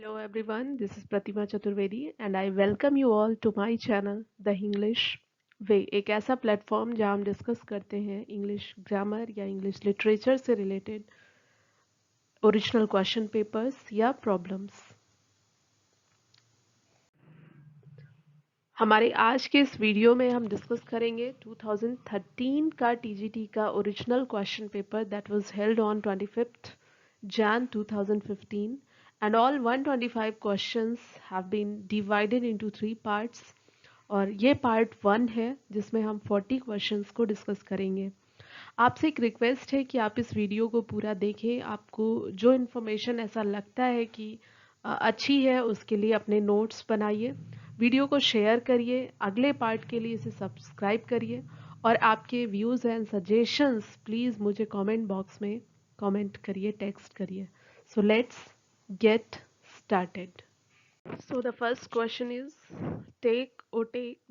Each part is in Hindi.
Hello everyone, this is Pratima Chaturvedi and I welcome you all to my channel The English Way। एक ऐसा प्लेटफॉर्म जहां हम डिस्कस करते हैं इंग्लिश ग्रामर या इंग्लिश लिटरेचर से रिलेटेड ओरिजिनल क्वेश्चन पेपर्स या प्रॉब्लम्स। हमारे आज के इस वीडियो में हम डिस्कस करेंगे 2013 का टीजीटी का original question paper that was held on 25th Jan 2015 and all 125 questions have been divided into 3 parts और ये पार्ट 1 है जिसमें हम 40 क्वेश्चंस को डिस्कस करेंगे। आपसे एक रिक्वेस्ट है कि आप इस वीडियो को पूरा देखें। आपको जो इन्फॉर्मेशन ऐसा लगता है कि अच्छी है उसके लिए अपने नोट्स बनाइए, वीडियो को शेयर करिए, अगले पार्ट के लिए इसे सब्सक्राइब करिए और आपके व्यूज़ एंड सजेशंस प्लीज़ मुझे कमेंट बॉक्स में कमेंट करिए, टेक्स्ट करिए। So let's get started. So the first question is take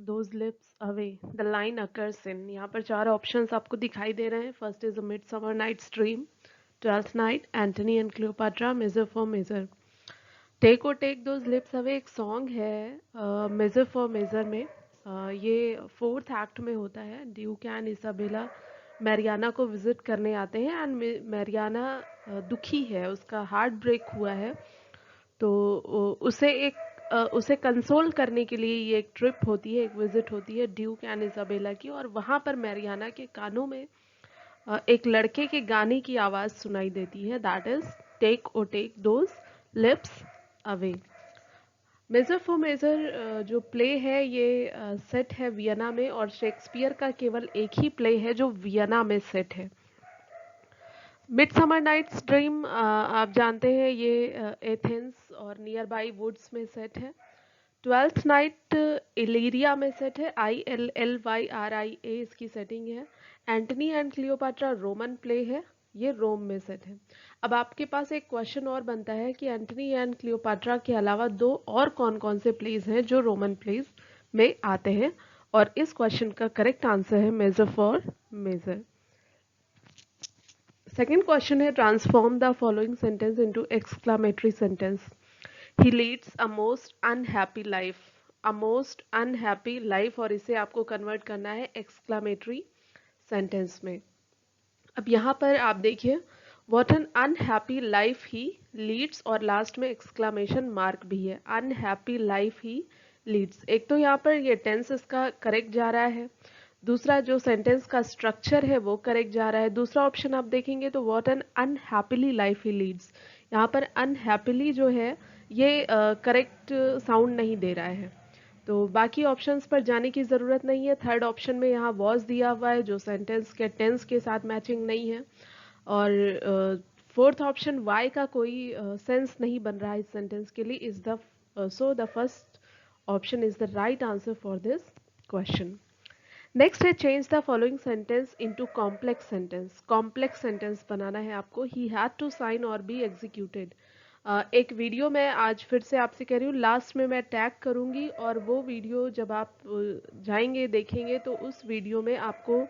those lips away. The line occurs in, यहाँ पर 4 ऑप्शंस आपको दिखाई दे रहे हैं। First is a Midsummer Night's Dream, Twelfth Night, Antony and Cleopatra, Measure for Measure. Take those lips away एक सॉन्ग है मेजर फॉर मेजर में। ये 4th एक्ट में होता है। ड्यूक एंड इसाबेला मैरियाना को विजिट करने आते हैं एंड मैरियाना दुखी है, उसका हार्ट ब्रेक हुआ है। तो उसे कंसोल करने के लिए ये एक ट्रिप होती है, एक विजिट होती है ड्यूक एंड इजाबेला की, और वहाँ पर मैरियाना के कानों में एक लड़के के गाने की आवाज़ सुनाई देती है, that is take those lips away. Measure for measure जो प्ले है ये सेट है वियना में और शेक्सपियर का केवल एक ही प्ले है जो वियना में सेट है। मिडसमर नाइट्स ड्रीम आप जानते हैं ये एथेंस और नियर बाई वुड्स में सेट है। ट्वेल्थ नाइट इलीरिया में सेट है, ILLYRIA इसकी सेटिंग है। Antony and Cleopatra Roman play है, ये रोम में सेट है। अब आपके पास एक क्वेश्चन और बनता है कि एंटनी एंड क्लियोपाट्रा के अलावा 2 और कौन कौन से प्लेज हैं जो रोमन प्लेज में आते हैं, और इस क्वेश्चन का करेक्ट आंसर है major for measure. Second question है transform the following sentence into exclamatory sentence. He leads a most unhappy life, a most unhappy life, और इसे आपको कन्वर्ट करना है एक्सक्लामेटरी सेंटेंस में। अब यहाँ पर आप देखिए what an unhappy life he leads और लास्ट में एक्सक्लामेशन मार्क भी है, अनहैप्पी लाइफ ही लीड्स। एक तो यहाँ पर ये टेंस इसका करेक्ट जा रहा है, दूसरा जो सेंटेंस का स्ट्रक्चर है वो करेक्ट जा रहा है। दूसरा ऑप्शन आप देखेंगे तो what an unhappily life he leads, यहाँ पर अनहैप्पीली जो है ये करेक्ट साउंड नहीं दे रहा है, तो बाकी ऑप्शंस पर जाने की ज़रूरत नहीं है। थर्ड ऑप्शन में यहाँ वॉज दिया हुआ है जो सेंटेंस के टेंस के साथ मैचिंग नहीं है, और फोर्थ ऑप्शन वाई का कोई सेंस नहीं बन रहा है इस सेंटेंस के लिए, is the so the first option is the right answer for this question. Next है change the following sentence into complex sentence. Complex sentence बनाना है आपको। ही हैड टू साइन और बी एग्जीक्यूटेड। एक वीडियो मैं आज फिर से आपसे कह रही हूँ, लास्ट में मैं टैग करूँगी और वो वीडियो जब आप जाएंगे देखेंगे तो उस वीडियो में आपको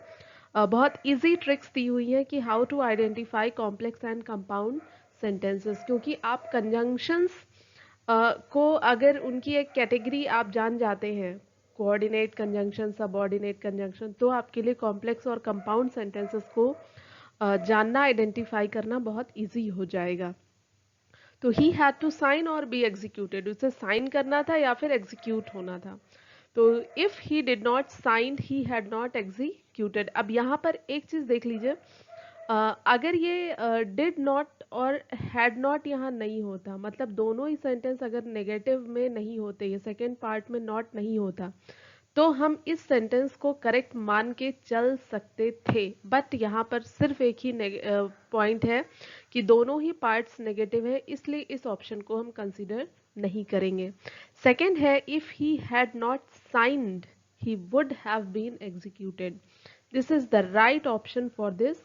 बहुत इजी ट्रिक्स दी हुई हैं कि how to identify complex and compound sentences, क्योंकि आप कंजंक्शंस को अगर उनकी एक कैटेगरी आप जान जाते हैं, कोऑर्डिनेट कंजंक्शन, सबऑर्डिनेट कंजंक्शन, तो आपके लिए कॉम्प्लेक्स और कंपाउंड सेंटेंसेस को जानना, आइडेंटिफाई करना बहुत इजी हो जाएगा। तो ही हैड टू साइन और बी एग्जीक्यूटेड, उसे साइन करना था या फिर एग्जीक्यूट होना था। तो if he did not sign he had not executed. अब यहाँ पर एक चीज देख लीजिए, अगर ये did not or had not यहाँ नहीं होता, मतलब दोनों ही सेंटेंस अगर नेगेटिव में नहीं होते, ये सेकेंड पार्ट में नॉट नहीं होता, तो हम इस सेंटेंस को करेक्ट मान के चल सकते थे। बट यहाँ पर सिर्फ एक ही पॉइंट है कि दोनों ही पार्ट्स नेगेटिव है, इसलिए इस ऑप्शन को हम कंसीडर नहीं करेंगे। सेकेंड है if he had not signed he would have been executed. This is the right option for this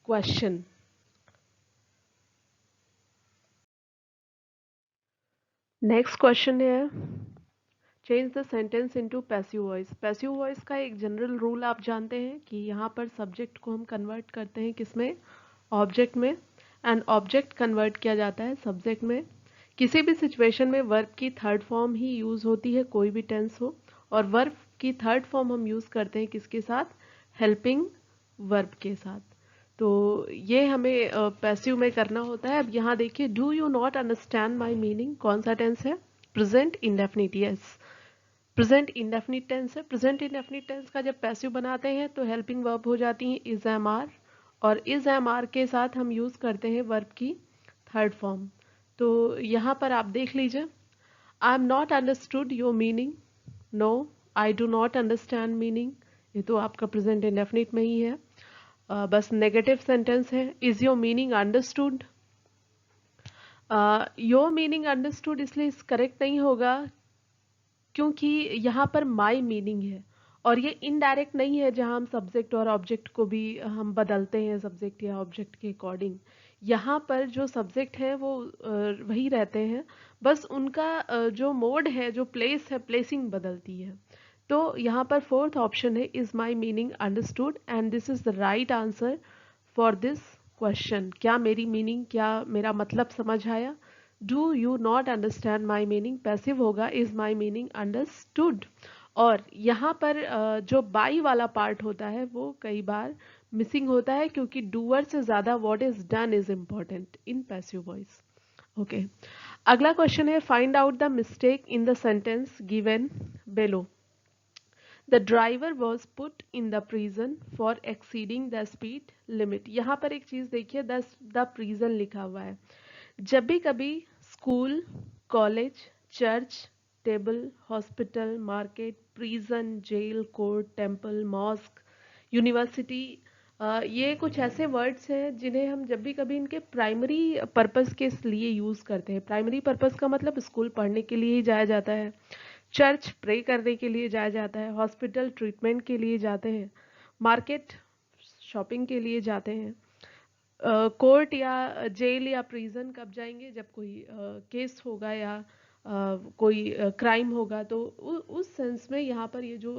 question. Next question है change the sentence into passive voice. Passive voice का एक जनरल रूल आप जानते हैं कि यहाँ पर सब्जेक्ट को हम कन्वर्ट करते हैं किसमें, ऑब्जेक्ट में, एंड ऑब्जेक्ट कन्वर्ट किया जाता है सब्जेक्ट में। किसी भी सिचुएशन में वर्ब की थर्ड फॉर्म ही यूज होती है, कोई भी टेंस हो, और वर्ब की थर्ड फॉर्म हम यूज करते हैं किसके साथ? हेल्पिंग वर्ब के साथ। तो ये हमें पैसिव में करना होता है। अब यहाँ देखिए, do you not understand my meaning, कौन सा टेंस है? Present indefinite. Yes, present indefinite tense है। प्रेजेंट इंडेफिनिट टेंस का जब पैसिव बनाते हैं तो हेल्पिंग वर्ब हो जाती है इज एम आर, और इज एम आर के साथ हम यूज करते हैं वर्ब की थर्ड फॉर्म। तो यहाँ पर आप देख लीजिए, I am not understood your meaning, no I do not understand meaning, ये तो आपका प्रेजेंट इंडेफिनिट में ही है। बस नेगेटिव सेंटेंस है। Is your meaning understood? Your meaning understood इसलिए इस करेक्ट नहीं होगा क्योंकि यहाँ पर माई मीनिंग है, और ये इनडायरेक्ट नहीं है जहाँ हम सब्जेक्ट और ऑब्जेक्ट को भी हम बदलते हैं सब्जेक्ट या ऑब्जेक्ट के अकॉर्डिंग। यहाँ पर जो सब्जेक्ट है वो वही रहते हैं, बस उनका जो मोड है, जो प्लेस है, प्लेसिंग बदलती है। तो यहाँ पर फोर्थ ऑप्शन है is my meaning understood, and this is the right answer for this question. क्या मेरी मीनिंग, क्या मेरा मतलब समझ आया? Do you not understand my meaning passive होगा इज माई मीनिंग अंडरस्टूड। और यहाँ पर जो बाई वाला पार्ट होता है वो कई बार मिसिंग होता है, क्योंकि डूअर से ज्यादा what is done is important in passive voice. Okay, अगला क्वेश्चन है find out the mistake in the sentence given below. The driver was put in the prison for exceeding the speed limit. यहाँ पर एक चीज देखिए, द प्रिजन लिखा हुआ है। जब भी कभी school, college, church, table, hospital, market, prison, jail, court, temple, mosque, university, ये कुछ ऐसे वर्ड्स हैं जिन्हें हम जब भी कभी इनके प्राइमरी पर्पस के लिए यूज करते हैं। प्राइमरी पर्पस का मतलब स्कूल पढ़ने के लिए ही जाया जाता है, चर्च प्रे करने के लिए जाया जाता है, हॉस्पिटल ट्रीटमेंट के लिए जाते हैं, मार्केट शॉपिंग के लिए जाते हैं, कोर्ट या जेल या प्रिजन कब जाएंगे? जब कोई केस होगा या कोई क्राइम होगा। तो उस सेंस में यहाँ पर ये जो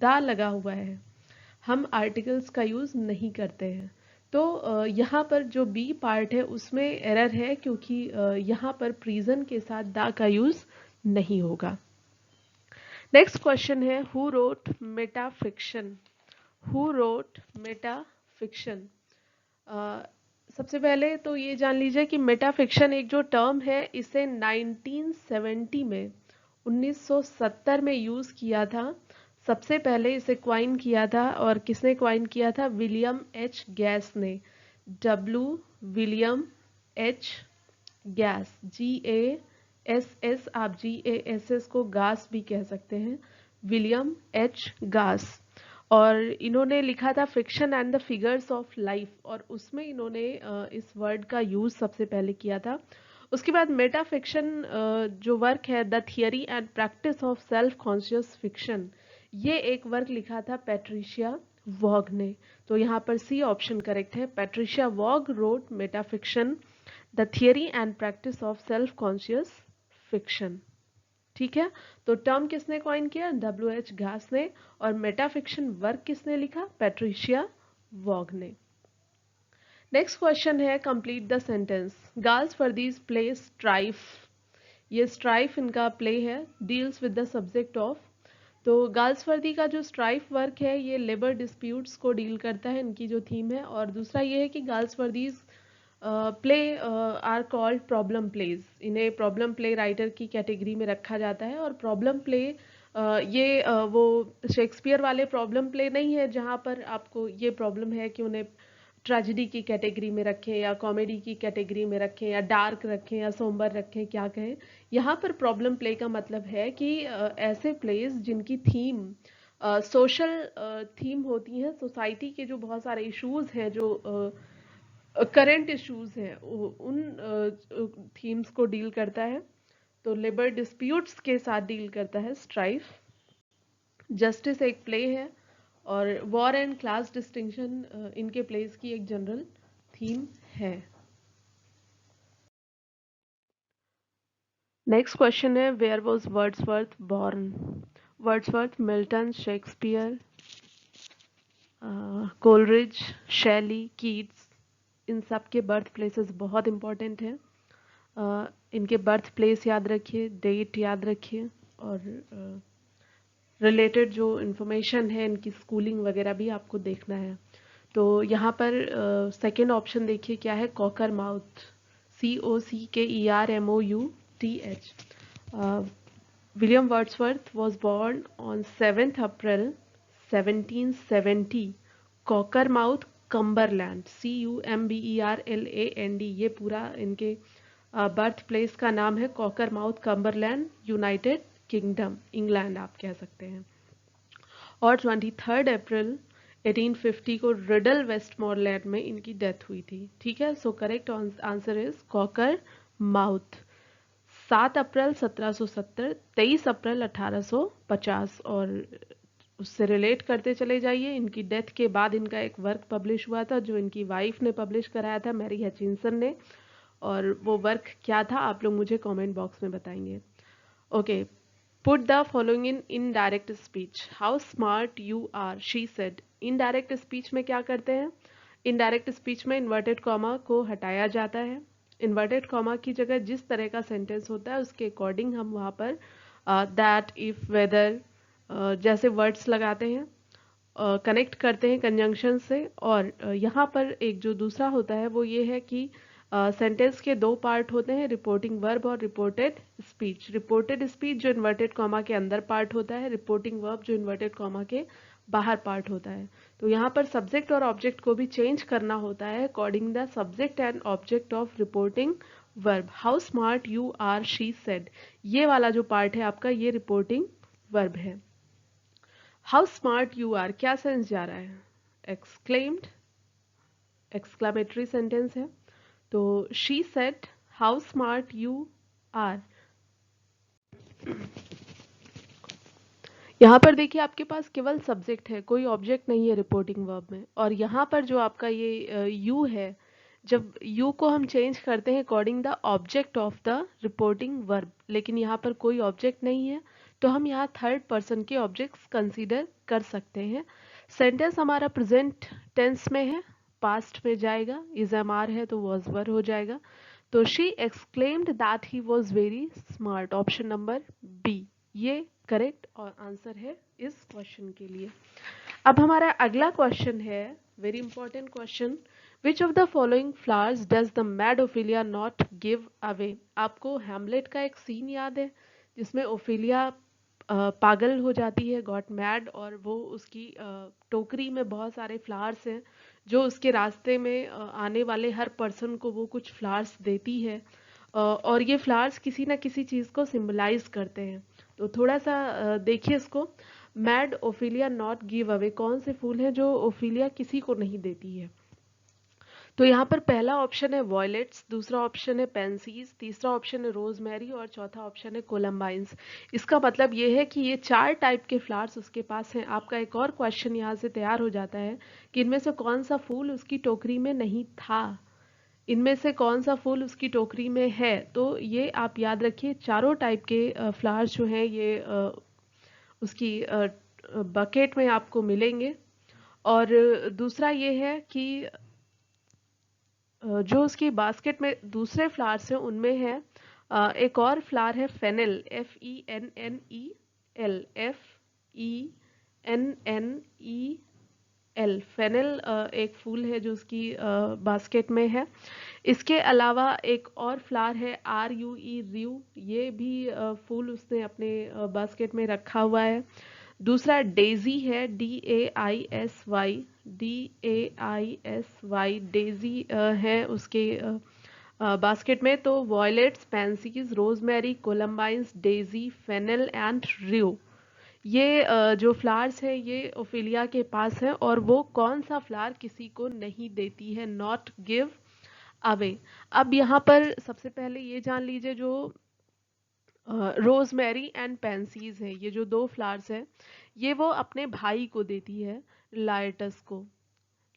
दा लगा हुआ है, हम आर्टिकल्स का यूज नहीं करते हैं। तो यहाँ पर जो बी पार्ट है उसमें एरर है, क्योंकि यहाँ पर प्रिजन के साथ दा का यूज नहीं होगा। नेक्स्ट क्वेश्चन है who road Meta fiction. Who wrote Meta fiction. सबसे पहले तो ये जान लीजिए कि मेटाफिक्शन एक जो टर्म है, इसे 1970 में 1970 में यूज किया था। सबसे पहले इसे क्वाइन किया था, और किसने क्वाइन किया था? विलियम एच गैस ने। W William H gas, GASS, आप GASS को गास भी कह सकते हैं, विलियम एच गास। और इन्होंने लिखा था fiction and the figures of life, और उसमें इन्होंने इस वर्ड का यूज सबसे पहले किया था। उसके बाद मेटा फिक्शन जो वर्क है, the theory and practice of self conscious fiction, ये एक वर्क लिखा था पैट्रिशिया वॉग ने। तो यहाँ पर सी ऑप्शन करेक्ट है। Patricia Waugh wrote metafiction, the theory and practice of self conscious fiction. ठीक है, तो टर्म किसने कॉइन किया? WH घास ने। और मेटाफिक्शन वर्क किसने लिखा? पैट्रिशिया वॉग ने। नेक्स्ट क्वेश्चन है complete the sentence. Galsworthy's play strife. ये स्ट्राइफ इनका प्ले है, deals with the subject of. तो गर्ल्स वर्दी का जो स्ट्राइफ वर्क है ये लेबर डिस्प्यूट्स को डील करता है, इनकी जो थीम है। और दूसरा ये है कि Galsworthy's plays are called problem plays. इन्हें प्रॉब्लम प्ले राइटर की कैटेगरी में रखा जाता है। और प्रॉब्लम प्ले ये वो शेक्सपियर वाले प्रॉब्लम प्ले नहीं है जहाँ पर आपको ये प्रॉब्लम है कि उन्हें ट्रेजिडी की कैटेगरी में रखें या कॉमेडी की कैटेगरी में रखें या डार्क रखें या सोम्बर रखें, क्या कहें। यहाँ पर प्रॉब्लम प्ले का मतलब है कि ऐसे प्लेज जिनकी थीम सोशल थीम होती है, सोसाइटी के जो बहुत सारे इश्यूज हैं, जो करंट इश्यूज हैं, उन थीम्स को डील करता है। तो लेबर डिस्प्यूट्स के साथ डील करता है स्ट्राइफ। जस्टिस एक प्ले है, और वॉर एंड क्लास डिस्टिंक्शन इनके प्लेस की एक जनरल थीम है। नेक्स्ट क्वेश्चन है where was Wordsworth born. Wordsworth, Milton, Shakespeare, Coleridge, Shelley, Keats, इन सब के बर्थ प्लेसेस बहुत इंपॉर्टेंट हैं। इनके बर्थ प्लेस याद रखिए, डेट याद रखिए, और रिलेटेड जो इन्फॉर्मेशन है इनकी स्कूलिंग वगैरह भी आपको देखना है। तो यहाँ पर सेकेंड ऑप्शन देखिए क्या है, cocker mouth, COCKERMOUTH। William Wordsworth was born on 7th April 1770, cocker mouth, Cumberland, CUMBERLAND। ये पूरा इनके बर्थ प्लेस का नाम है, cocker mouth, Cumberland, United kingdom, England आप कह सकते हैं। और 23 अप्रैल 1850 को रिडल वेस्टमोरलैंड में इनकी डेथ हुई थी। ठीक है, so correct answer is cocker mouth. 7 अप्रैल 1770, 23 अप्रैल 1850। और उससे रिलेट करते चले जाइए, इनकी डेथ के बाद इनका एक वर्क पब्लिश हुआ था जो इनकी वाइफ ने पब्लिश कराया था, मैरी हचिंसन ने। और वो वर्क क्या था आप लोग मुझे कमेंट बॉक्स में बताएंगे। Okay, put the following in indirect speech. How smart you are, she said. Indirect speech में क्या करते हैं, इनडायरेक्ट स्पीच में इन्वर्टेड कॉमा को हटाया जाता है। इन्वर्टेड कॉमा की जगह जिस तरह का सेंटेंस होता है उसके अकॉर्डिंग हम वहाँ पर दैट, इफ, वेदर जैसे वर्ड्स लगाते हैं, कनेक्ट करते हैं कंजंक्शन से। और यहाँ पर एक जो दूसरा होता है वो ये है कि सेंटेंस के दो पार्ट होते हैं, रिपोर्टिंग वर्ब और रिपोर्टेड स्पीच। रिपोर्टेड स्पीच जो इन्वर्टेड कॉमा के अंदर पार्ट होता है, रिपोर्टिंग वर्ब जो इन्वर्टेड कॉमा के बाहर पार्ट होता है। तो यहाँ पर सब्जेक्ट और ऑब्जेक्ट को भी चेंज करना होता है according the subject and object of reporting verb. How smart you are, she said, ये वाला जो पार्ट है आपका ये रिपोर्टिंग वर्ब है। हाउ स्मार्ट यू आर क्या सेंस जा रहा है, एक्सक्लेम्ड, एक्सक्लामेटरी सेंटेंस है। तो she said how smart you are. यहाँ पर देखिए आपके पास केवल सब्जेक्ट है, कोई ऑब्जेक्ट नहीं है रिपोर्टिंग वर्ब में। और यहाँ पर जो आपका ये यू है, जब यू को हम चेंज करते हैं according the object of the reporting verb, लेकिन यहाँ पर कोई ऑब्जेक्ट नहीं है तो हम यहाँ थर्ड पर्सन के ऑब्जेक्ट्स कंसीडर कर सकते हैं। सेंटेंस हमारा प्रेजेंट टेंस में है, पास्ट में जाएगा, इज एम आर है तो वॉज वर हो जाएगा। तो she exclaimed that he was very smart, option number B ये करेक्ट और आंसर है इस क्वेश्चन के लिए। अब हमारा अगला क्वेश्चन है, very important question, which of the following flowers does the mad Ophelia not give away. आपको हैमलेट का एक सीन याद है जिसमें ओफिलिया पागल हो जाती है, गॉट मैड, और वो उसकी टोकरी में बहुत सारे फ्लावर्स हैं जो उसके रास्ते में आने वाले हर पर्सन को वो कुछ फ्लावर्स देती है, और ये फ्लावर्स किसी ना किसी चीज़ को सिंबलाइज करते हैं। तो थोड़ा सा देखिए इसको, mad Ophelia not give away, कौन से फूल हैं जो ओफिलिया किसी को नहीं देती है। तो यहाँ पर पहला ऑप्शन है वॉयलेट्स, दूसरा ऑप्शन है पेंसीज, तीसरा ऑप्शन है रोजमेरी और चौथा ऑप्शन है कोलम्बाइंस। इसका मतलब ये है कि ये 4 टाइप के फ्लावर्स उसके पास हैं। आपका एक और क्वेश्चन यहाँ से तैयार हो जाता है कि इनमें से कौन सा फूल उसकी टोकरी में नहीं था, इनमें से कौन सा फूल उसकी टोकरी में है। तो ये आप याद रखिए, चारों टाइप के फ्लावर्स जो हैं ये उसकी बकेट में आपको मिलेंगे। और दूसरा ये है कि जो उसकी बास्केट में दूसरे फ्लावर्स हैं उनमें है एक और फ्लावर है फेनेल, FENNEL, FENNEL, फेनेल एक फूल है जो उसकी बास्केट में है। इसके अलावा एक और फ्लावर है RUE, RYU, ये भी फूल उसने अपने बास्केट में रखा हुआ है। दूसरा डेजी है, DAISY, डेजी है उसके बास्केट में। तो violets, pansies, rosemary, columbines, daisy, fennel and rue, ये जो फ्लावर्स है ये ओफिलिया के पास है, और वो कौन सा फ्लावर किसी को नहीं देती है, नॉट गिव अवे। अब यहाँ पर सबसे पहले ये जान लीजिए, जो रोजमेरी एंड पेंसीज है, ये जो 2 फ्लावर्स हैं ये वो अपने भाई को देती है, लाइटस को।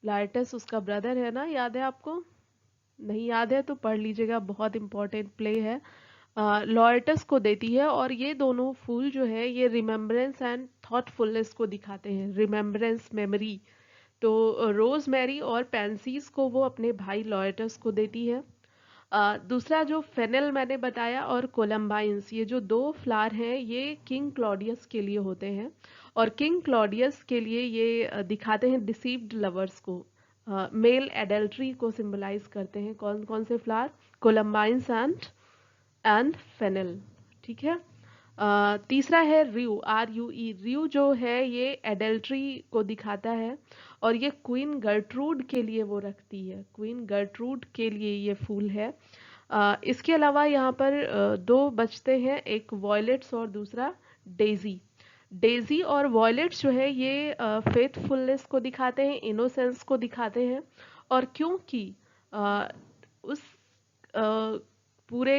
लाइटस उसका ब्रदर है ना, याद है आपको? नहीं याद है तो पढ़ लीजिएगा, बहुत इंपॉर्टेंट प्ले है। लॉयटस को देती है, और ये दोनों फूल जो है ये रिमेम्बरेंस एंड थॉटफुलनेस को दिखाते हैं, रिमेम्बरेंस, मेमोरी। तो रोजमेरी और पेंसीज को वो अपने भाई लॉयटस को देती है। दूसरा जो फेनल मैंने बताया और कोलम्बाइन्स, ये जो दो फ्लावर हैं ये किंग क्लॉडियस के लिए होते हैं, और किंग क्लॉडियस के लिए ये दिखाते हैं डिसीव्ड लवर्स को, मेल एडल्ट्री को सिंबलाइज करते हैं। कौन कौन से फ्लावर? कोलम्बाइन्स and fennel. ठीक है। तीसरा है RUE, RUE। RUE जो है ये एडल्ट्री को दिखाता है, और ये क्वीन गर्ट्रूड के लिए वो रखती है, क्वीन गर्ट्रूड के लिए ये फूल है। इसके अलावा यहाँ पर दो बचते हैं, एक वॉयलेट्स और दूसरा डेजी। डेजी और वॉयलेट्स जो है ये फेथफुलनेस को दिखाते हैं, इनोसेंस को दिखाते हैं, और क्योंकि उस पूरे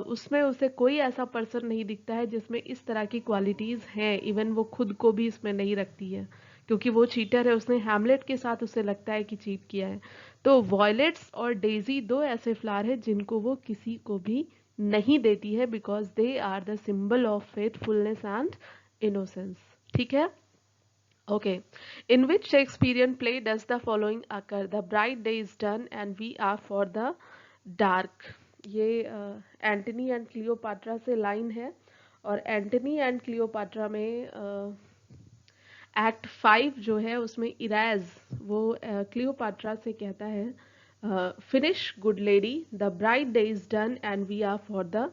उसमें उसे कोई ऐसा पर्सन नहीं दिखता है जिसमें इस तरह की क्वालिटीज़ हैं, इवन वो खुद को भी इसमें नहीं रखती है, क्योंकि वो चीटर है, उसने हैमलेट के साथ उसे लगता है कि चीट किया है। तो वॉयलेट्स और डेजी दो ऐसे फ्लावर हैं जिनको वो किसी को भी नहीं देती है, because they are the symbol of faithfulness and innocence. ठीक है। Okay. In which Shakespearean play does the following occur? The bright day is done and we are for the dark. ये एंटनी एंड क्लियोपाट्रा से लाइन है, और एंटनी एंड क्लियोपाट्रा में एक्ट 5 जो है उसमें इराज वो क्लियोपाट्रा से कहता है finish good lady, the bright day is done and we are for the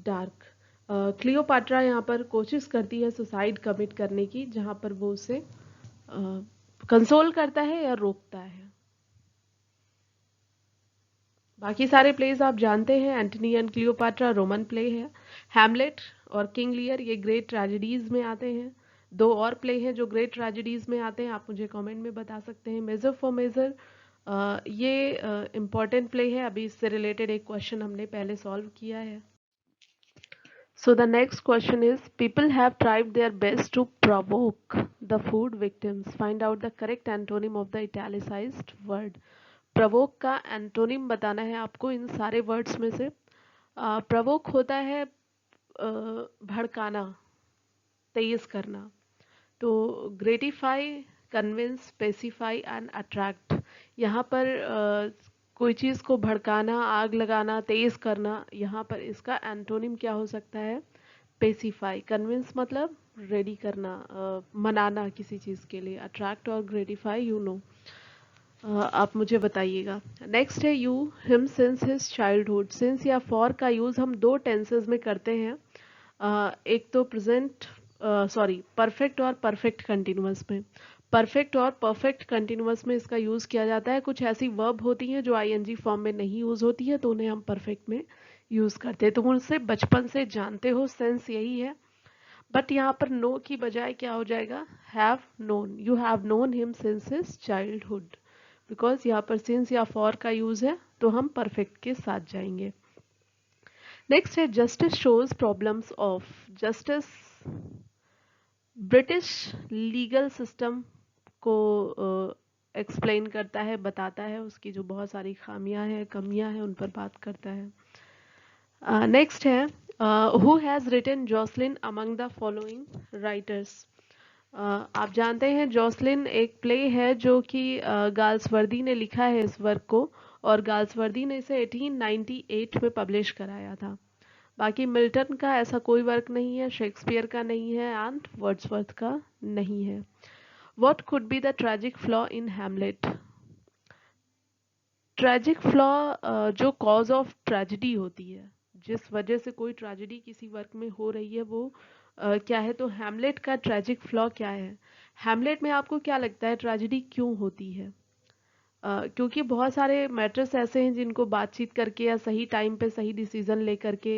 dark. Cleopatra यहाँ पर कोशिश करती है सुसाइड कमिट करने की, जहाँ पर वो उसे कंसोल करता है या रोकता है। बाकी सारे प्लेज आप जानते हैं, Antony and Cleopatra Roman play है, हैमलेट और किंग लियर ये ग्रेट ट्रेजेडीज में आते हैं। दो और प्ले हैं जो ग्रेट ट्रेजेडीज में आते हैं, आप मुझे कमेंट में बता सकते हैं। मेजर फॉर मेजर ये इम्पॉर्टेंट प्ले है, अभी इससे रिलेटेड एक क्वेश्चन हमने पहले सॉल्व किया है। So the next question is, people have tried their best to provoke the food victims. Find out the correct antonym of the italicized word. Provoke का एंटोनिम बताना है आपको इन सारे वर्ड्स में से। provoke होता है भड़काना, तेज करना। तो gratify, convince, specify and attract, यहाँ पर कोई चीज़ को भड़काना, आग लगाना, तेज करना, यहाँ पर इसका एंटोनिम क्या हो सकता है? पेसिफाई। कन्विंस मतलब रेडी करना, मनाना किसी चीज़ के लिए। अट्रैक्ट और ग्रेटिफाई यू नो। आप मुझे बताइएगा। नेक्स्ट है you him since his childhood. Since या फॉर का यूज़ हम दो टेंसेज में करते हैं, एक तो प्रेजेंट परफेक्ट और परफेक्ट कंटिन्यूअस में। परफेक्ट और परफेक्ट कंटिन्यूअस में इसका यूज़ किया जाता है। कुछ ऐसी वर्ब होती हैं जो आईएनजी फॉर्म में नहीं यूज़ होती है, तो उन्हें हम परफेक्ट में यूज़ करते हैं। तुम उनसे बचपन से जानते हो, सेंस यही है। बट यहाँ पर नो की बजाय क्या हो जाएगा? Have known. You have known him since his childhood, because यहाँ पर सिंस या फॉर का यूज़ है, तो हम परफेक्ट के साथ जाएंगे। नेक्स्ट है justice shows problems of. Justice British legal system को एक्सप्लेन करता है, बताता है, उसकी जो बहुत सारी खामियां हैं, कमियां हैं, उन पर बात करता है। नेक्स्ट है who has written Jocelyn among the following writers. आप जानते हैं जॉसलिन एक प्ले है जो कि गाल्सवर्दी ने लिखा है इस वर्क को, और गाल्सवर्दी ने इसे 1898 में पब्लिश कराया था। बाकी मिल्टन का ऐसा कोई वर्क नहीं है, शेक्सपियर का नहीं है, एंड वर्ड्सवर्थ का नहीं है। What could be the tragic flaw in Hamlet. Tragic flaw जो कॉज ऑफ ट्रेजिडी होती है, जिस वजह से कोई ट्रेजिडी किसी वर्क में हो रही है, वो क्या है? तो हैमलेट का ट्रेजिक फ्लॉ क्या है? हैमलेट में आपको क्या लगता है ट्रेजिडी क्यों होती है? क्योंकि बहुत सारे मैटर्स ऐसे हैं जिनको बातचीत करके या सही टाइम पे सही डिसीजन लेकर के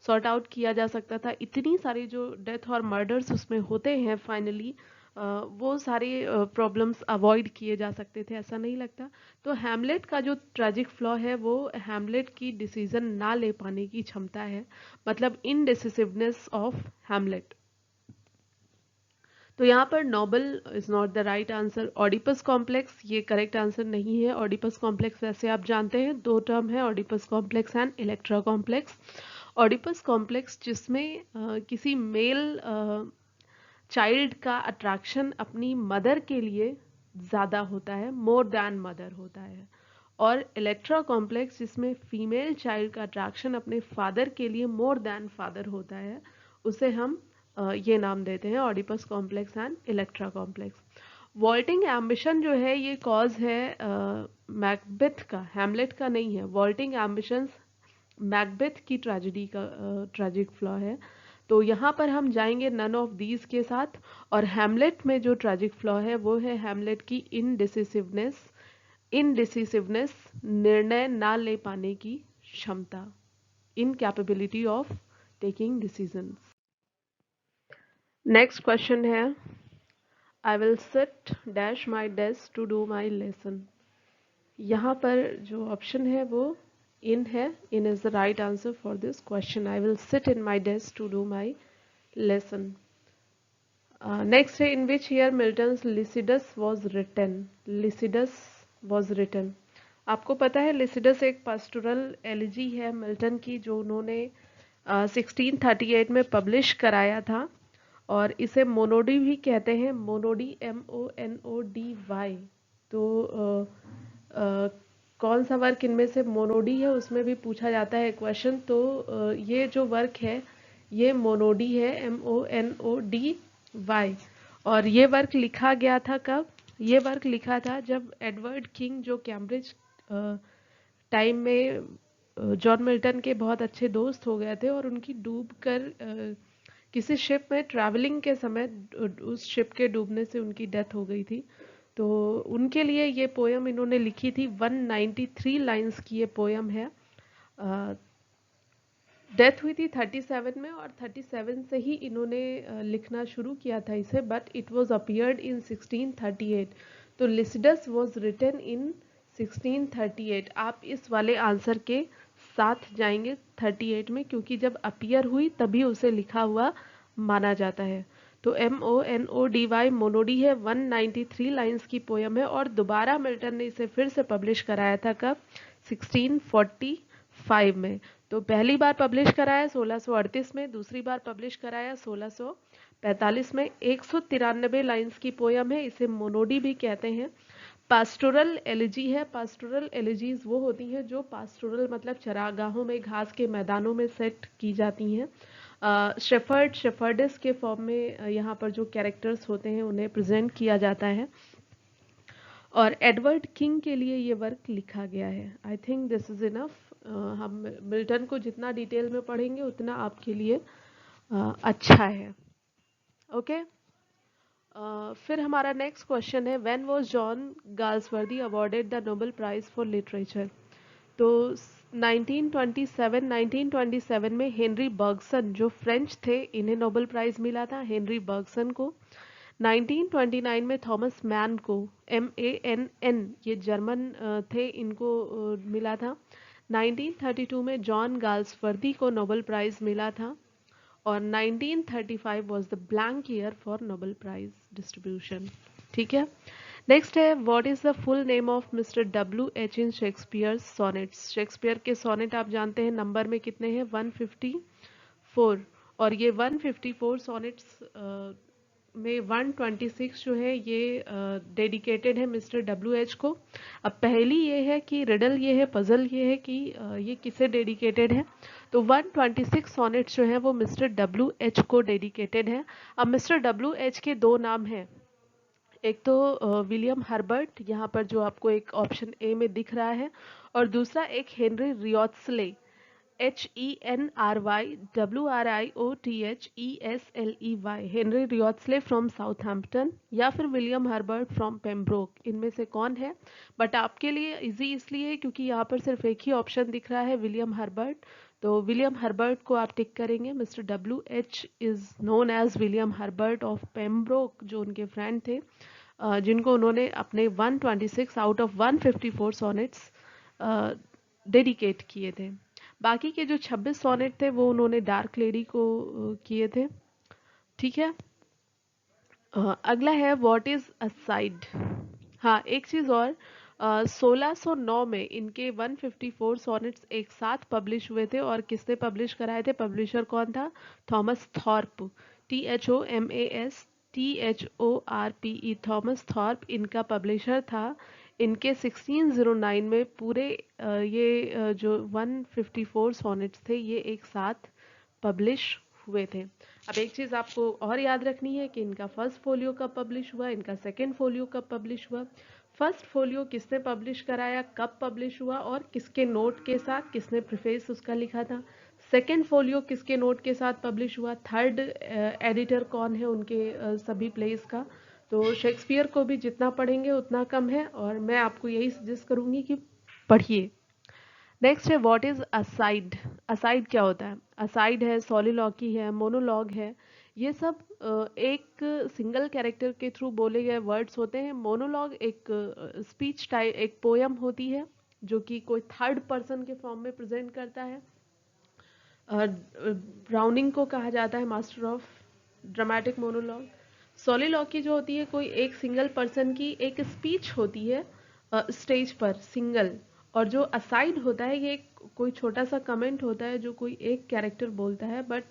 सॉर्ट आउट किया जा सकता था। इतनी सारी जो डेथ और मर्डर्स उसमें होते हैं फाइनली, वो सारे प्रॉब्लम्स अवॉइड किए जा सकते थे, ऐसा नहीं लगता? तो हैमलेट का जो ट्रेजिक फ्लॉ है वो हैमलेट की डिसीजन ना ले पाने की क्षमता है, मतलब इनडिसिसिवनेस ऑफ हैमलेट। तो यहाँ पर noble is not the right answer. Oedipus complex ये करेक्ट आंसर नहीं है। ऑडिपस कॉम्प्लेक्स वैसे आप जानते हैं दो टर्म है, Oedipus complex and Electra complex. Oedipus complex जिसमें किसी मेल चाइल्ड का अट्रैक्शन अपनी मदर के लिए ज़्यादा होता है, मोर दैन मदर होता है, और इलेक्ट्रा कॉम्प्लेक्स जिसमें फीमेल चाइल्ड का अट्रैक्शन अपने फादर के लिए मोर देन फादर होता है, उसे हम ये नाम देते हैं Oedipus complex and Electra complex. Vaulting ambition जो है ये कॉज है मैकबेथ का, हैमलेट का नहीं है। वॉल्टिंग एम्बिशंस मैकबेथ की ट्रेजेडी का ट्रेजिक फ्लॉ है। तो यहाँ पर हम जाएंगे नन ऑफ दीज के साथ। और हैमलेट में जो ट्रेजिक फ्लॉ है वो है हैमलेट की इनडिसिसिवनेस। इनडिसिसिवनेस निर्णय ना ले पाने की क्षमता, incapability of taking decisions. Next question है I will sit dash my desk to do my lesson. यहाँ पर जो ऑप्शन है वो इन है। In is the right answer for this question. I will sit in my desk to do my lesson. Next है in which year Milton's Lycidas was written. Lycidas was written, आपको पता है लिसिडस एक पास्टोरल एलिजी है मिल्टन की, जो उन्होंने 1638 में पब्लिश कराया था। और इसे मोनोडी भी कहते हैं, मोनोडी MONODY। तो कौन सा वर्क इनमें से मोनोडी है उसमें भी पूछा जाता है क्वेश्चन। तो ये जो वर्क है ये मोनोडी है, MONODY। और ये वर्क लिखा गया था कब? ये वर्क लिखा था जब एडवर्ड किंग, जो कैम्ब्रिज टाइम में जॉन मिल्टन के बहुत अच्छे दोस्त हो गए थे, और उनकी डूब कर किसी शिप में ट्रैवलिंग के समय उस शिप के डूबने से उनकी डेथ हो गई थी। तो उनके लिए ये पोयम इन्होंने लिखी थी। 193 लाइंस की ये पोयम है। डेथ हुई थी 37 में, और 37 से ही इन्होंने लिखना शुरू किया था इसे, but it was appeared in 1638। तो लिसिडस वॉज रिटन इन 1638। आप इस वाले आंसर के साथ जाएंगे 38 में, क्योंकि जब अपीयर हुई तभी उसे लिखा हुआ माना जाता है। तो MONODY मोनोडी है, 193 लाइंस की पोयम है। और दोबारा मिल्टन ने इसे फिर से पब्लिश कराया था कब? 1645 में। तो पहली बार पब्लिश कराया 1638 में, दूसरी बार पब्लिश कराया 1645 में। 193 लाइंस की पोयम है, इसे मोनोडी भी कहते हैं। पास्टोरल एलिजी है। पास्टोरल एलिजीज वो होती हैं जो पास्टोरल मतलब चरागाहों में, घास के मैदानों में सेट की जाती हैं। शेफर्ड, शेफर्डिस के फॉर्म में यहाँ पर जो कैरेक्टर्स होते हैं उन्हें प्रेजेंट किया जाता है। और एडवर्ड किंग के लिए ये वर्क लिखा गया है। I think this is enough. हम मिल्टन को जितना डिटेल में पढ़ेंगे उतना आपके लिए अच्छा है। ओके फिर हमारा नेक्स्ट क्वेश्चन है when was John Galsworthy awarded the Nobel Prize for literature. तो 1927 में हेनरी बर्गसन, जो फ्रेंच थे, इन्हें नोबेल प्राइज मिला था, हेनरी बर्गसन को। 1929 में थॉमस मैन को, MANN, ये जर्मन थे, इनको मिला था। 1932 में जॉन गाल्सवर्दी को नोबेल प्राइज मिला था। और 1935 was the blank year for Nobel Prize distribution. ठीक है। नेक्स्ट है what is the full name of mister WH in Shakespeare sonnets. Shakespeare के सोनेट आप जानते हैं नंबर में कितने हैं? 154। और ये 154 सोनेट्स में 126 जो है ये डेडिकेटेड है मिस्टर WH को। अब पहली ये है कि रिडल ये है, पजल ये है कि ये किसे डेडिकेटेड है। तो 126 सोनेट्स जो है वो मिस्टर WH को डेडिकेटेड है। अब मिस्टर WH के दो नाम हैं, एक तो विलियम हर्बर्ट, यहाँ पर जो आपको एक ऑप्शन ए में दिख रहा है, और दूसरा एक Henry Wriothesley, HENRY WRIOTHESLEY, Henry Wriothesley from Southampton, या फिर विलियम हर्बर्ट फ्रॉम पेम्ब्रोक। इनमें से कौन है? बट आपके लिए इजी इसलिए है क्योंकि यहाँ पर सिर्फ एक ही ऑप्शन दिख रहा है, विलियम हर्बर्ट। तो विलियम हर्बर्ट को आप टिक करेंगे। Mister WH is known as William Herbert of Pembroke, जो उनके फ्रेंड थे, जिनको उन्होंने अपने 126 आउट ऑफ 154 सोनेट्स डेडिकेट किए थे। बाकी के जो 26 सोनेट थे वो उन्होंने डार्क लेडी को किए थे। ठीक है। अगला है व्हाट इज असाइड। हाँ, एक चीज और, 1609 में इनके 154 सोनेट्स एक साथ पब्लिश हुए थे। और किसने पब्लिश कराए थे? पब्लिशर कौन था? Thomas Thorpe, THOMASTHORPE, Thomas Thorpe इनका पब्लिशर था इनके 1609 में पूरे जो 154 सोनेट्स थे ये एक साथ पब्लिश हुए थे। अब एक चीज़ आपको और याद रखनी है कि इनका फर्स्ट फोलियो कब पब्लिश हुआ, इनका सेकंड फोलियो कब पब्लिश हुआ, फर्स्ट फोलियो किसने पब्लिश कराया, कब पब्लिश हुआ और किसके नोट के साथ, किसने प्रिफेस उसका लिखा था, सेकंड फोलियो किसके नोट के साथ पब्लिश हुआ, थर्ड एडिटर कौन है उनके सभी प्लेस का। तो शेक्सपियर को भी जितना पढ़ेंगे उतना कम है और मैं आपको यही सजेस्ट करूंगी कि पढ़िए। नेक्स्ट है व्हाट इज असाइड। असाइड क्या होता है? असाइड है, सॉलिलॉकी है, मोनोलॉग है, ये सब एक सिंगल कैरेक्टर के थ्रू बोले गए वर्ड्स होते हैं। मोनोलॉग एक स्पीच टाइप, एक पोयम होती है जो कि कोई थर्ड पर्सन के फॉर्म में प्रेजेंट करता है। ब्राउनिंग को कहा जाता है मास्टर ऑफ ड्रामेटिक मोनोलॉग। सॉलिलॉकी जो होती है कोई एक सिंगल पर्सन की एक स्पीच होती है स्टेज पर सिंगल, और जो असाइड होता है ये कोई छोटा सा कमेंट होता है जो कोई एक कैरेक्टर बोलता है, but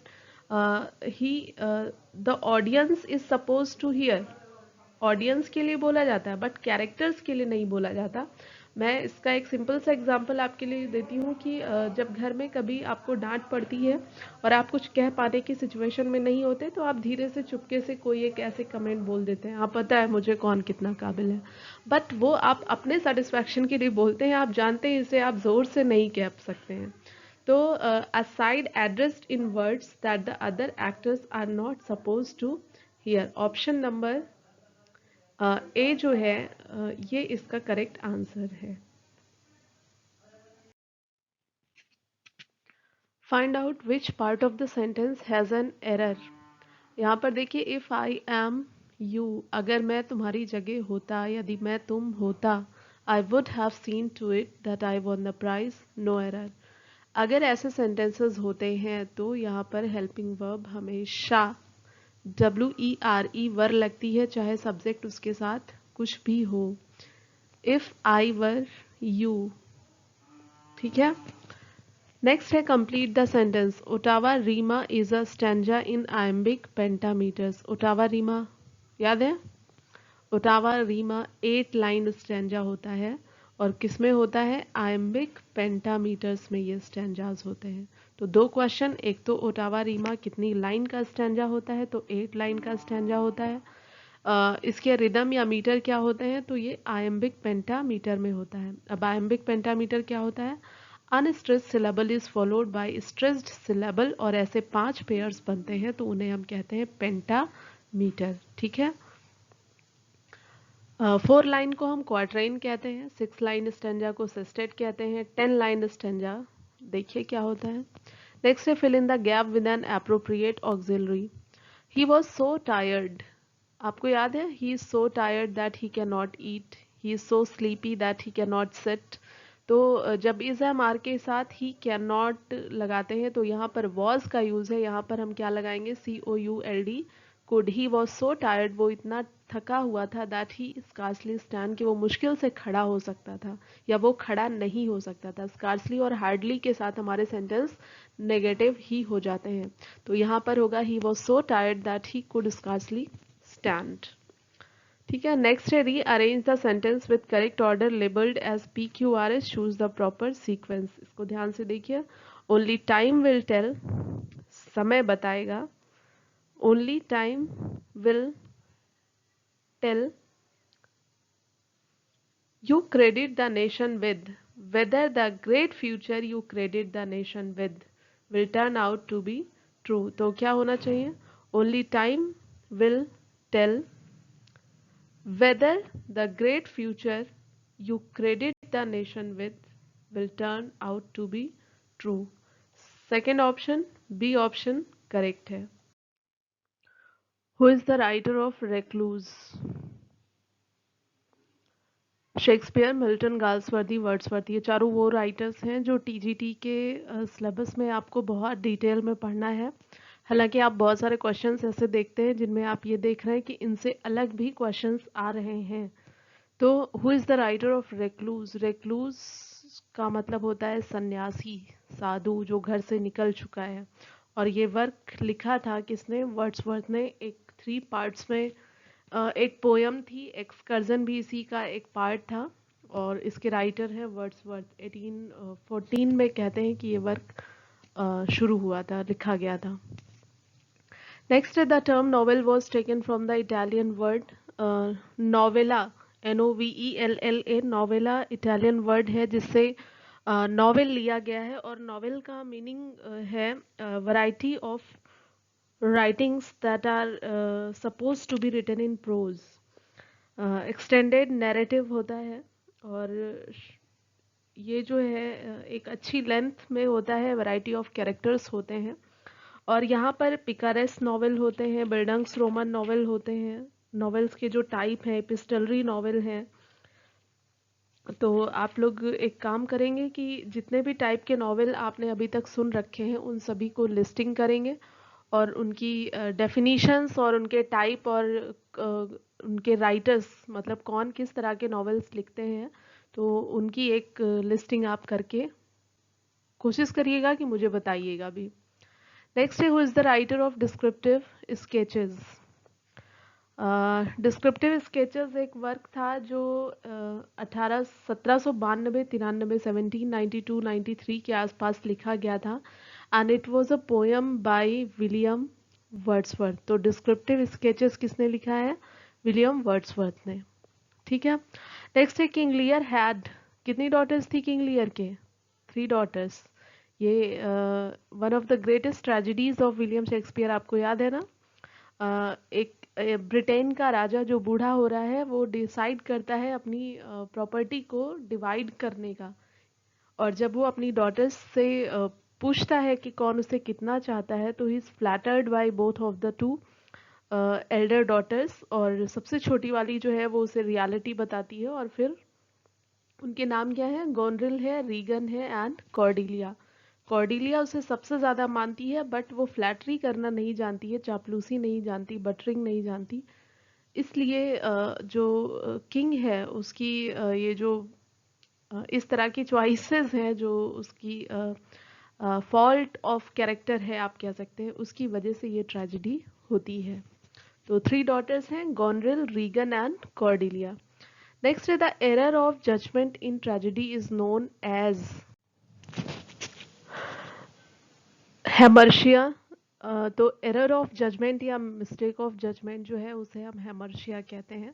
he the audience is suppose to hear. Audience के लिए बोला जाता है बट कैरेक्टर्स के लिए नहीं बोला जाता। मैं इसका एक सिंपल सा एग्जांपल आपके लिए देती हूँ कि जब घर में कभी आपको डांट पड़ती है और आप कुछ कह पाने की सिचुएशन में नहीं होते तो आप धीरे से चुपके से कोई एक ऐसे कमेंट बोल देते हैं, आप पता है मुझे कौन कितना काबिल है, बट वो आप अपने सेटिस्फैक्शन के लिए बोलते हैं, आप जानते हैं इसे आप जोर से नहीं कह सकते हैं। तो aside addressed in words that the other actors are not suppose to hear. Option number A जो है ये इसका करेक्ट आंसर है। Find out which part of the sentence has an error. यहाँ पर देखिए इफ आई एम यू, अगर मैं तुम्हारी जगह होता, यदि मैं तुम होता, I would have seen to it that I won the prize, no error. अगर ऐसे सेंटेंसेस होते हैं तो यहाँ पर हेल्पिंग वर्ब हमेशा WERE वर लगती है, चाहे सब्जेक्ट उसके साथ कुछ भी हो। इफ आई वर यू, ठीक है। नेक्स्ट है complete the sentence. Ottava rima is a stanza in iambic pentameters. Ottava rima याद है? ओटावा रीमा 8 लाइन स्टैंजा होता है और किसमें होता है? आयम्बिक पेंटामीटर्स में ये स्टैंजाज होते हैं। तो दो क्वेश्चन, एक तो ओटावा रीमा कितनी लाइन का स्टैंजा होता है, तो 8 लाइन का स्टैंजा होता है। इसके रिदम या मीटर क्या होते हैं, तो ये आयम्बिक पेंटामीटर में होता है। अब आयम्बिक पेंटामीटर क्या होता है? Unstressed syllable is followed by stressed syllable, और ऐसे 5 पेयर्स बनते हैं तो उन्हें हम कहते हैं पेंटामीटर, ठीक है। 4 लाइन को हम क्वार्टराइन कहते हैं, 6 लाइन स्टेंजा को सेस्टेट कहते हैं, 10 लाइन स्टेंजा देखिए क्या होता है। नेक्स्ट है fill in the gap with an appropriate auxiliary. He was so tired, आपको याद है? He is so tired that he can not eat, he is so sleepy that he can not sit. तो जब इज एम आर के साथ ही कैन नॉट लगाते हैं तो यहाँ पर वॉज का यूज है, यहाँ पर हम क्या लगाएंगे? COULD, could. He was so tired, वो इतना थका हुआ था, दैट ही स्कार्सली स्टैंड, कि वो मुश्किल से खड़ा हो सकता था या वो खड़ा नहीं हो सकता था। स्कार्सली और हार्डली के साथ हमारे सेंटेंस नेगेटिव ही हो जाते हैं, तो यहाँ पर होगा he was so tired that he could scarcely stand, ठीक है। नेक्स्ट है rearrange the sentence with correct order labelled as PQRS, choose the proper sequence. इसको ध्यान से देखिए। ओनली टाइम विल टेल, समय बताएगा। Only time will tell, you credit the nation with, whether the great future you credit the nation with will turn out to be true। तो क्या होना चाहिए? only time will tell whether the great future you credit the nation with will turn out to be true। second option, B option correct है। who is the writer of recluse? Shakespeare, Milton, Galsworthy, Wordsworth, ये चारों वो राइटर्स हैं जो TGT के सिलेबस में आपको बहुत डिटेल में पढ़ना है। हालांकि आप बहुत सारे क्वेश्चंस ऐसे देखते हैं जिनमें आप ये देख रहे हैं कि इनसे अलग भी क्वेश्चंस आ रहे हैं। तो who is the writer of recluse? Recluse का मतलब होता है सन्यासी, साधु जो घर से निकल चुका है। और ये वर्क लिखा था किसने? वर्ड्सवर्थ ने। एक 3 पार्ट्स में एक पोयम थी, एक्सकर्जन भी इसी का एक पार्ट था, और इसके राइटर हैं वर्ड्सवर्थ। 1814 में कहते हैं कि ये वर्क शुरू हुआ था, लिखा गया था। Next the term novel was taken from the Italian word novella, NOVELLA। Novella Italian word है जिससे नॉवेल लिया गया है, और नॉवेल का मीनिंग है variety of writings that are suppose to be written in prose. Extended narrative होता है, और ये जो है एक अच्छी लेंथ में होता है, वैरायटी ऑफ कैरेक्टर्स होते हैं। और यहाँ पर पिकारेस नॉवेल होते हैं, बिल्डंग्स रोमन नॉवेल होते हैं। नॉवेल्स के जो टाइप हैं, एपिस्टलरी नॉवेल हैं। तो आप लोग एक काम करेंगे कि जितने भी टाइप के नॉवेल आपने अभी तक सुन रखे हैं उन सभी को लिस्टिंग करेंगे, और उनकी डेफिनीशंस और उनके टाइप और उनके राइटर्स, मतलब कौन किस तरह के नॉवेल्स लिखते हैं, तो उनकी एक लिस्टिंग आप करके कोशिश करिएगा कि मुझे बताइएगा भी। नेक्स्ट है who is the writer of descriptive sketches. Descriptive sketches एक वर्क था जो 1792 93 1792 93 के आसपास लिखा गया था, and it was a poem by William Wordsworth. तो डिस्क्रिप्टिव स्केचेस किसने लिखा है? विलियम वर्ड्सवर्थ ने। ठीक है। नेक्स्ट है किंग लियर हैड, कितनी डॉटर्स थी किंग लियर के? 3 डॉटर्स। ये one of the greatest tragedies of William Shakespeare, आपको याद है ना? एक ब्रिटेन का राजा जो बूढ़ा हो रहा है वो डिसाइड करता है अपनी प्रॉपर्टी को डिवाइड करने का, और जब वो अपनी डॉटर्स से पूछता है कि कौन उसे कितना चाहता है, तो he is flattered by both of the two elder daughters, और सबसे छोटी वाली जो है वो उसे रियलिटी बताती है। और फिर उनके नाम क्या है? गोनरिल है, रीगन है एंड कॉर्डिलिया। कॉर्डिलिया उसे सबसे ज़्यादा मानती है, बट वो फ्लैटरी करना नहीं जानती है, चापलूसी नहीं जानती, बटरिंग नहीं जानती। इसलिए जो किंग है उसकी ये जो इस तरह की चॉइसेस हैं, जो उसकी फॉल्ट ऑफ कैरेक्टर है आप कह सकते हैं, उसकी वजह से ये ट्रेजेडी होती है। तो 3 डॉटर्स हैं, Goneril, Regan and Cordelia. Next है the error of judgement in tragedy is known as hamartia. तो एरर ऑफ जजमेंट या मिस्टेक ऑफ जजमेंट जो है उसे हम हेमर्शिया कहते हैं।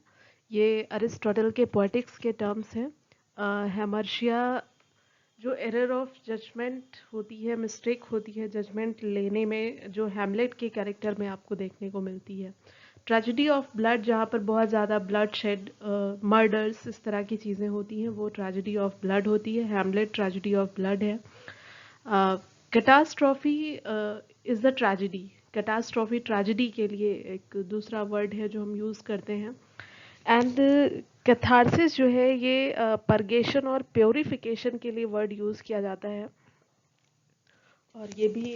ये अरिस्टोटल के पोएटिक्स के टर्म्स हैं। हेमर्शिया जो एरर ऑफ जजमेंट होती है, मिस्टेक होती है जजमेंट लेने में, जो हैमलेट के कैरेक्टर में आपको देखने को मिलती है। ट्रेजेडी ऑफ ब्लड, जहाँ पर बहुत ज़्यादा ब्लड शेड, मर्डर्स, इस तरह की चीज़ें होती हैं, वो ट्रेजेडी ऑफ ब्लड होती है। हैमलेट ट्रेजेडी ऑफ ब्लड है। Catastrophe is the tragedy. Catastrophe tragedy के लिए एक दूसरा वर्ड है जो हम यूज़ करते हैं। एंड कैथारसिस जो है ये परगेशन और प्योरिफिकेशन के लिए वर्ड यूज़ किया जाता है, और ये भी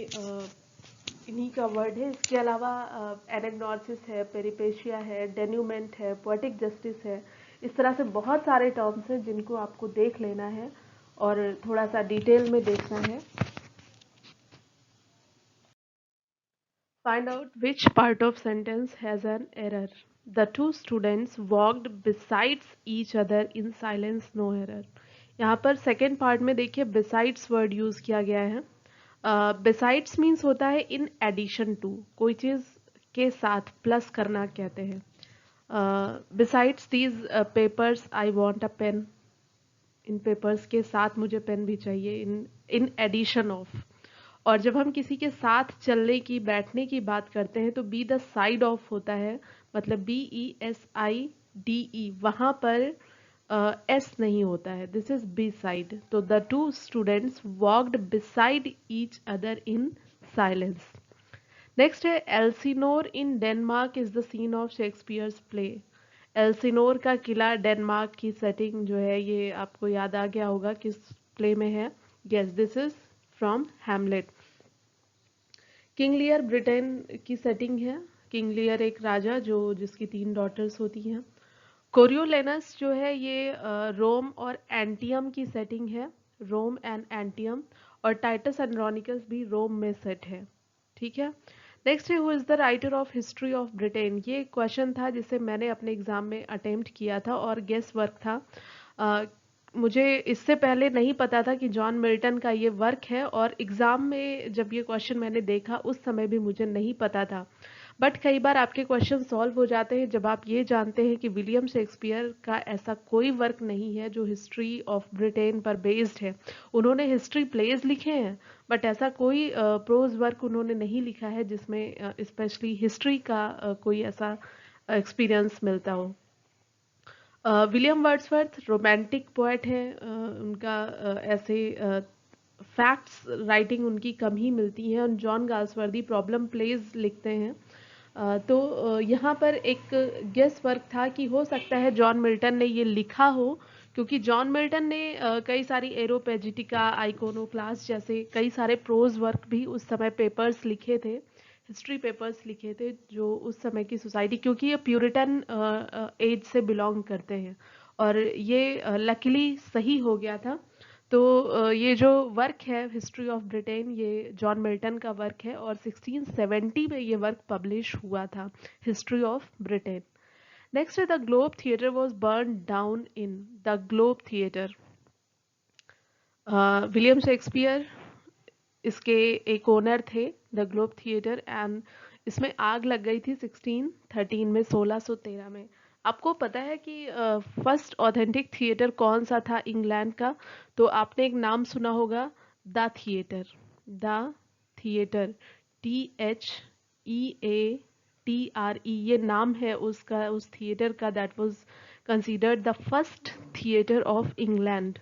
इन्हीं का वर्ड है। इसके अलावा एनेग्नोसिस है, पेरिपेशिया है, डेन्यूमेंट है, पोएटिक जस्टिस है। इस तरह से बहुत सारे टर्म्स हैं जिनको आपको देख लेना है और थोड़ा सा डिटेल में देखना है। Find out which part of sentence has an error. The two students walked besides each other in silence, no error. यहाँ पर सेकेंड पार्ट में देखिए besides वर्ड यूज किया गया है। besides मीन्स होता है in addition to, कोई चीज के साथ प्लस करना कहते हैं। besides these papers I want a pen. In papers के साथ मुझे पेन भी चाहिए, इन एडिशन ऑफ। और जब हम किसी के साथ चलने की, बैठने की बात करते हैं तो बी द साइड ऑफ होता है, मतलब BESIDE, वहाँ पर एस नहीं होता है, this is beside. So the two students walked beside each other in silence. Next है Elsinore in Denmark is the scene of Shakespeare's play. Elsinore का किला डेनमार्क की सेटिंग जो है, ये आपको याद आ गया होगा किस प्ले में है। Yes, this is from Hamlet. King Lear Britain की सेटिंग है। किंग लियर एक राजा जिसकी 3 डॉटर्स होती हैं। कोरियोलेनस जो है ये रोम और एंटियम की सेटिंग है, रोम एंड एंटियम। और टाइटस एंड्रोनिकस भी रोम में सेट है। ठीक है। नेक्स्ट है who is the writer of history of Britain. ये क्वेश्चन था जिसे मैंने अपने एग्जाम में अटेम्प्ट किया था और गेस वर्क था मुझे इससे पहले नहीं पता था कि जॉन मिल्टन का ये वर्क है, और एग्ज़ाम में जब ये क्वेश्चन मैंने देखा उस समय भी मुझे नहीं पता था। बट कई बार आपके क्वेश्चन सॉल्व हो जाते हैं जब आप ये जानते हैं कि विलियम शेक्सपियर का ऐसा कोई वर्क नहीं है जो हिस्ट्री ऑफ ब्रिटेन पर बेस्ड है। उन्होंने हिस्ट्री प्लेज लिखे हैं, बट ऐसा कोई प्रोज वर्क उन्होंने नहीं लिखा है जिसमें स्पेशली हिस्ट्री का कोई ऐसा एक्सपीरियंस मिलता हो। विलियम वर्ड्सवर्थ रोमांटिक पोएट हैं। उनका ऐसे फैक्ट्स राइटिंग उनकी कम ही मिलती है, और जॉन गाल्सवर्दी प्रॉब्लम प्लेज लिखते हैं। तो यहाँ पर एक गेस वर्क था कि हो सकता है जॉन मिल्टन ने ये लिखा हो, क्योंकि जॉन मिल्टन ने कई सारी एरोपेजिटिका, आइकोनोक्लास्ट जैसे कई सारे प्रोज वर्क भी उस समय पेपर्स लिखे थे, हिस्ट्री पेपर्स लिखे थे, जो उस समय की सोसाइटी, क्योंकि ये प्यूरिटन एज से बिलोंग करते हैं, और ये लकीली सही हो गया था। तो ये जो वर्क है हिस्ट्री ऑफ ब्रिटेन, ये जॉन मिल्टन का वर्क है, और 1670 में ये वर्क पब्लिश हुआ था, हिस्ट्री ऑफ ब्रिटेन। नेक्स्ट है the globe theatre was burn down in. The globe theatre, William Shakespeare इसके एक ओनर थे, द ग्लोब थिएटर, एंड इसमें आग लग गई थी 1613 में, 1613 में। आपको पता है कि फर्स्ट ऑथेंटिक थिएटर कौन सा था इंग्लैंड का? तो आपने एक नाम सुना होगा, the theatre. The theatre, THEATRE, ये नाम है उसका, उस थिएटर का, that was considered the first theatre of England.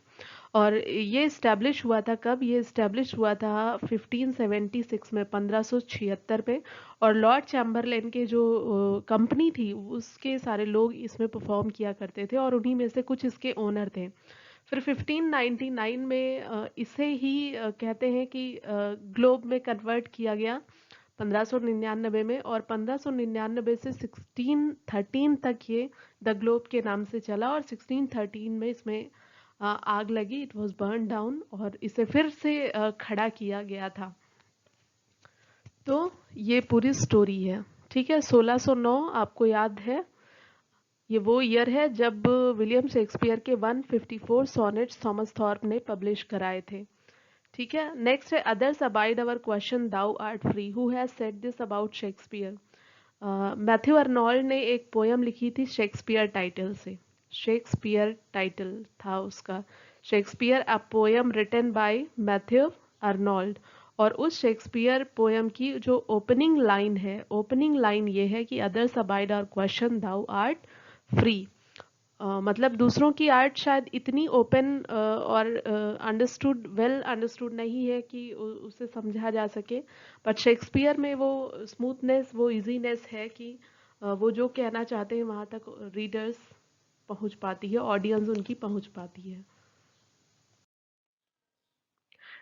और ये इस्टेब्लिश हुआ था कब? ये इस्टेब्लिश हुआ था 1576 में, 1576 पे। और लॉर्ड चैम्बरलेन के जो कंपनी थी उसके सारे लोग इसमें परफॉर्म किया करते थे, और उन्हीं में से कुछ इसके ओनर थे। फिर 1599 में इसे ही कहते हैं कि ग्लोब में कन्वर्ट किया गया 1599 में, और 1599 से 1613 तक ये द ग्लोब के नाम से चला, और 1613 में इसमें आग लगी, इट वॉज बर्न डाउन, और इसे फिर से खड़ा किया गया था। तो ये पूरी स्टोरी है, ठीक है। 1609 आपको याद है, ये वो ईयर है जब विलियम शेक्सपियर के 154 सोनेट्स थॉमस थॉर्प ने पब्लिश कराए थे, ठीक है। नेक्स्ट है others abide our question thou art free, who has said this about Shakespeare? Matthew Arnold ने एक पोयम लिखी थी शेक्सपियर टाइटल से, शेक्सपियर टाइटल था उसका, Shakespeare a poem written by Matthew Arnold. और उस शेक्सपियर पोयम की जो ओपनिंग लाइन है, ओपनिंग लाइन ये है कि others abide our question thou art free. मतलब दूसरों की आर्ट शायद इतनी ओपन और अंडरस्टूड, वेल अंडरस्टूड नहीं है कि उसे समझा जा सके, बट शेक्सपियर में वो स्मूथनेस, वो इजीनेस है कि वो जो कहना चाहते हैं वहाँ तक रीडर्स पहुँच पाती है, ऑडियंस उनकी पहुँच पाती है।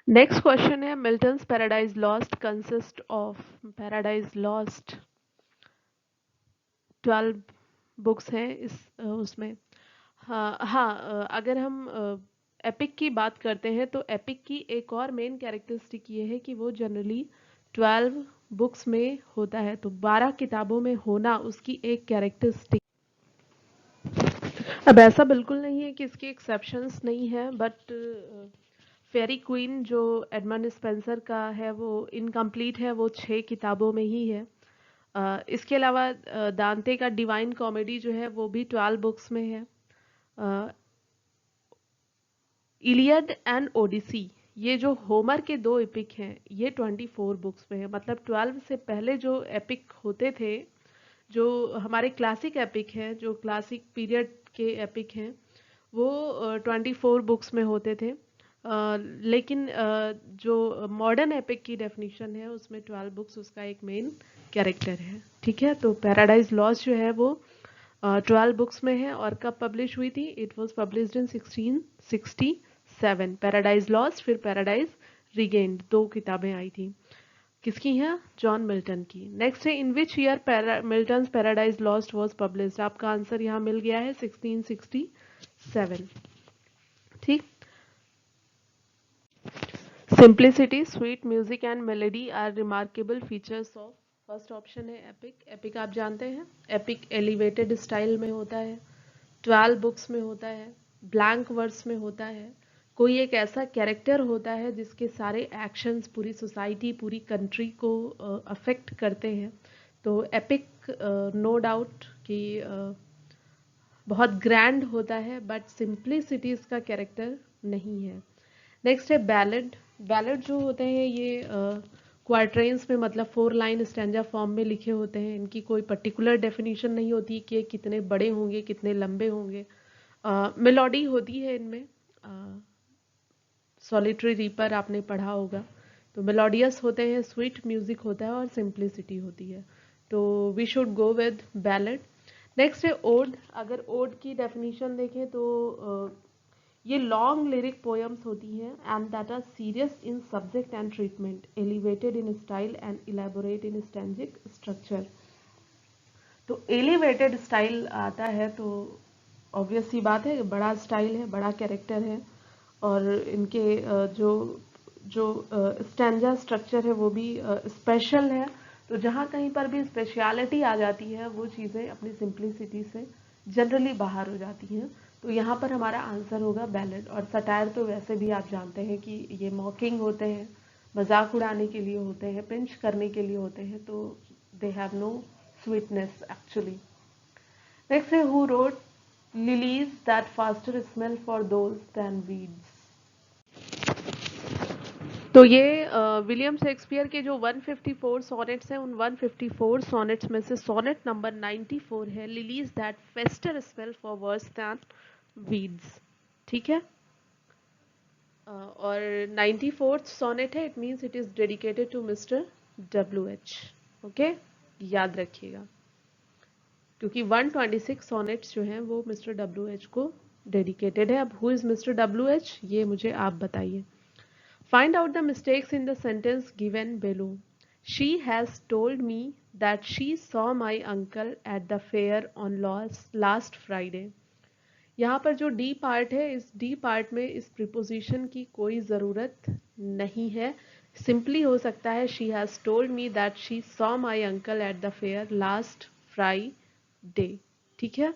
नेक्स्ट क्वेश्चन है Milton's Paradise lost consist of, paradise lost 12 books हैं इस उसमें। हाँ हाँ, अगर हम एपिक की बात करते हैं तो एपिक की एक और मेन कैरेक्टरिस्टिक ये है कि वो जनरली 12 बुक्स में होता है, तो 12 किताबों में होना उसकी एक कैरेक्टरिस्टिक। अब ऐसा बिल्कुल नहीं है कि इसके एक्सेप्शंस नहीं है, बट फेरी क्वीन जो एडमंड स्पेंसर का है वो इनकम्प्लीट है, वो 6 किताबों में ही है। इसके अलावा दांते का डिवाइन कॉमेडी जो है वो भी 12 बुक्स में है। इलियड एंड ओडिसी, ये जो होमर के 2 एपिक हैं, ये 24 बुक्स में है। मतलब 12 से पहले जो एपिक होते थे, जो हमारे क्लासिक एपिक हैं, जो क्लासिक पीरियड के एपिक हैं, वो 24 बुक्स में होते थे। लेकिन जो मॉडर्न एपिक की डेफिनेशन है उसमें 12 बुक्स उसका एक मेन कैरेक्टर है, ठीक है। तो पैराडाइज लॉस्ट जो है वो 12 बुक्स में है, और कब पब्लिश हुई थी? It was published in 1667। Paradise lost, फिर पैराडाइज रिगेन्ड, 2 किताबें आई थी। किसकी हैं? जॉन मिल्टन की। नेक्स्ट है in which year Milton's Paradise Lost was published? आपका आंसर यहाँ मिल गया है 1667, ठीक। Simplicity, sweet music and melody are remarkable features of, first option है एपिक। एपिक आप जानते हैं, एपिक एलिवेटेड स्टाइल में होता है, 12 बुक्स में होता है, ब्लैंक वर्स में होता है, कोई एक ऐसा कैरेक्टर होता है जिसके सारे एक्शंस पूरी सोसाइटी पूरी कंट्री को अफेक्ट करते हैं। तो एपिक नो डाउट कि बहुत ग्रैंड होता है, बट सिंप्लिसिटी इसका कैरेक्टर नहीं है। नेक्स्ट है बैलेड। बैलेड जो होते हैं ये क्वार्ट्रेन्स में, मतलब 4 लाइन स्टैंजा फॉर्म में लिखे होते हैं। इनकी कोई पर्टिकुलर डेफिनेशन नहीं होती कि ये कितने बड़े होंगे, कितने लंबे होंगे। मेलोडी होती है इनमें। सॉलिटरी रीपर आपने पढ़ा होगा, तो मेलोडियस होते हैं, स्वीट म्यूजिक होता है और सिंप्लिसिटी होती है। तो we should go with ballad. Next है ओड। अगर ओड की डेफिनेशन देखें तो ये लॉन्ग लिरिक पोएम्स होती हैं and that are serious in subject and treatment, elevated in style and elaborate in stanzaic structure. तो एलिवेटेड स्टाइल आता है तो ऑब्वियस सी बात है, बड़ा स्टाइल है, बड़ा कैरेक्टर है, और इनके जो जो स्टैंजा स्ट्रक्चर है वो भी स्पेशल है। तो जहाँ कहीं पर भी स्पेशलिटी आ जाती है वो चीज़ें अपनी सिंप्लिसिटी से जनरली बाहर हो जाती हैं। तो यहाँ पर हमारा आंसर होगा बैलेड। और सटायर तो वैसे भी आप जानते हैं कि ये मॉकिंग होते हैं, मजाक उड़ाने के लिए होते हैं, पिंच करने के लिए होते हैं, तो they have no sweetness actually. Next है who wrote lilies that fester smell far those than weeds. तो ये विलियम शेक्सपियर के जो 154 सोनेट्स हैं, उन 154 सोनेट्स में से सोनेट नंबर 94 है, lilies that fester smell far worse than weeds. ठीक है। और 94th सोनेट है, it means it is dedicated to mister WH। Okay, याद रखिएगा, क्योंकि 126 सोनेट्स जो हैं वो मिस्टर WH को डेडिकेटेड है। अब हु इज मिस्टर WH, ये मुझे आप बताइए। Find out the mistakes in the sentence given below. She has told me that she saw my uncle at the fair on last Friday. यहाँ पर जो डी पार्ट है, इस डी पार्ट में इस प्रिपोजिशन की कोई ज़रूरत नहीं है। सिंपली हो सकता है she has told me that she saw my uncle at the fair last Friday. ठीक है।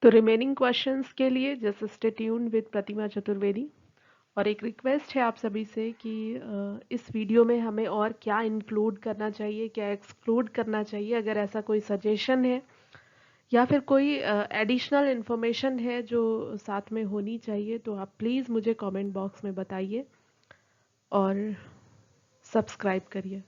तो रिमेनिंग क्वेश्चंस के लिए जस्ट स्टे ट्यून्ड विद प्रतिमा चतुर्वेदी। और एक रिक्वेस्ट है आप सभी से कि इस वीडियो में हमें और क्या इंक्लूड करना चाहिए, क्या एक्सक्लूड करना चाहिए। अगर ऐसा कोई सजेशन है या फिर कोई एडिशनल इन्फॉर्मेशन है जो साथ में होनी चाहिए, तो आप प्लीज़ मुझे कमेंट बॉक्स में बताइए और सब्सक्राइब करिए।